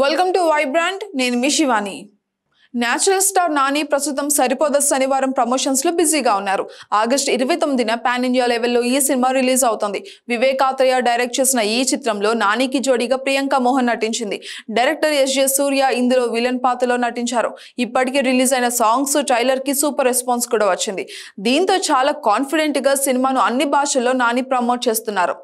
Welcome to Vibrant నేను మీ Shivani natural star Nani ప్రస్తుతం సరిపోద శనివారం ప్రమోషన్స్ లో బిజీగా ఉన్నారు. ఆగస్టు 29న పాన్ ఇండియా లెవెల్లో ఈ సినిమా రిలీజ్ అవుతుంది. వివేక్ ఆత్రేయ డైరెక్ట్ చేసిన ఈ చిత్రంలో నానికి జోడీగా ప్రియాంక మోహన్ నటించింది. డైరెక్టర్ ఎస్జే సూర్య ఇందులో విలన్ పాత్రలో నటించారు. ఇప్పటికే రిలీజ్ అయిన సాంగ్స్ ట్రైలర్ కి సూపర్ రెస్పాన్స్ కూడా వచ్చింది. దీంతో చాలా కాన్ఫిడెంట్ గా సినిమాను అన్ని భాషల్లో నాని ప్రమోట్ చేస్తున్నారు.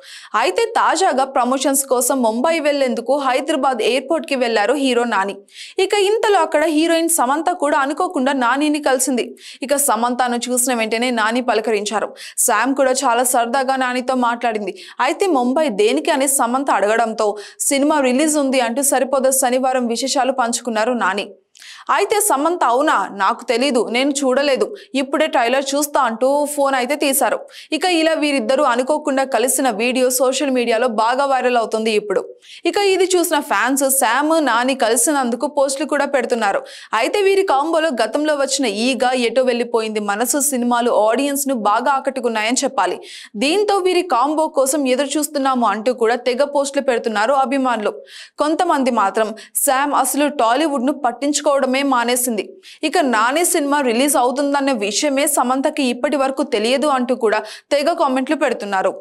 అయితే తాజాగా ప్రమోషన్స్ కోసం ముంబై వెళ్లేందుకు హైదరాబాద్ ఎయిర్పోర్ట్ కి వెళ్లారు హీరో నాని. ఇక ఇంతలో అక్కడ హీరోయిన్ సమంత కూడా అనుకోకుండా నానిని కలిసింది. ఇక సమంతను చూసిన వెంటనే నాని పలకరించారు. శామ్ కూడా చాలా సరదాగా నానితో మాట్లాడింది. అయితే ముంబై దేనికి అని సమంత అడగడంతో సినిమా రిలీజ్ ఉంది అంటూ సరిపోద శనివారం విశేషాలు పంచుకున్నారు నాని. అయితే సమంత అవునా, నాకు తెలీదు, నేను చూడలేదు, ఇప్పుడే ట్రైలర్ చూస్తా అంటూ ఫోన్ అయితే తీశారు. ఇక ఇలా వీరిద్దరూ అనుకోకుండా కలిసిన వీడియో సోషల్ మీడియాలో బాగా వైరల్ అవుతుంది ఇప్పుడు. ఇక ఇది చూసిన ఫ్యాన్స్ శామ్ నాని కలిసినందుకు పోస్టులు కూడా పెడుతున్నారు. అయితే వీరి కాంబోలో గతంలో వచ్చిన ఈగా ఎటో వెళ్ళిపోయింది మనసు సినిమాలు ఆడియన్స్ ను బాగా ఆకట్టుకున్నాయని చెప్పాలి. దీంతో వీరి కాంబో కోసం ఎదురు చూస్తున్నాము అంటూ కూడా తెగ పోస్టులు పెడుతున్నారు అభిమానులు. కొంతమంది మాత్రం శామ్ అసలు టాలీవుడ్ ను పట్టించుకోవడమే మానేసింది, ఇక నాని సినిమా రిలీజ్ అవుతుందన్న విషయమే సమంతకి ఇప్పటి వరకు తెలియదు అంటూ కూడా తెగ కామెంట్లు పెడుతున్నారు.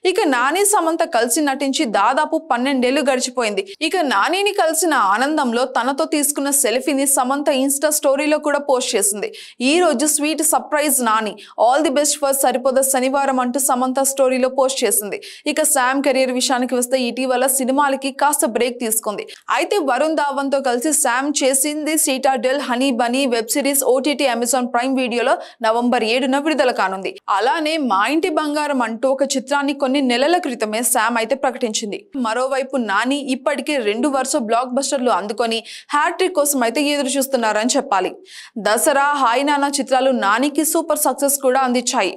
ఇక నాని సమంత కలిసి నటించి దాదాపు 12 ఏళ్లు గడిచిపోయింది. ఇక నానిని కలిసిన ఆనందంలో తనతో తీసుకున్న సెల్ఫీని సమంత ఇన్స్టా స్టోరీలో కూడా పోస్ట్ చేసింది. ఈ రోజు sweet surprise Nani, all the best for Saripodhaa Sanivaaram అంటూ సమంత స్టోరీలో పోస్ట్ చేసింది. ఇక శామ్ కెరీర్ విషయానికి వస్తే ఇటీవల సినిమాలకి కాస్త బ్రేక్ తీసుకుంది. అయితే వరుణ్ ధావన్ తో కలిసి శామ్ చేసింది సీటాడెల్ హనీ బనీ web series OTT Amazon prime వీడియోలో నవంబర్ 7న విడుదల కానుంది. అలానే మా ఇంటి బంగారం అంటూ ఒక చిత్రాన్ని కొన్ని నెలల క్రితమే శామ్ అయితే ప్రకటించింది. మరోవైపు నాని ఇప్పటికే 2 వరుస బ్లాక్ బస్టర్లు అందుకొని హ్యాట్రిక్ కోసం అయితే ఎదురు చూస్తున్నారని చెప్పాలి. దసరా, హాయ్ నానా చిత్రాలు నానికి సూపర్ సక్సెస్ కూడా అందించాయి.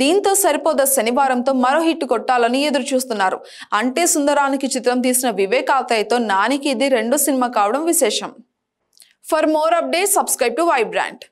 దీంతో సరిపోద శనివారంతో మరో హిట్ కొట్టాలని ఎదురు చూస్తున్నారు. అంటే సుందరానికి చిత్రం తీసిన వివేక్ ఆత్రేయతో నానికి ఇది 2వ సినిమా కావడం విశేషం. For more updates subscribe to Vibrant.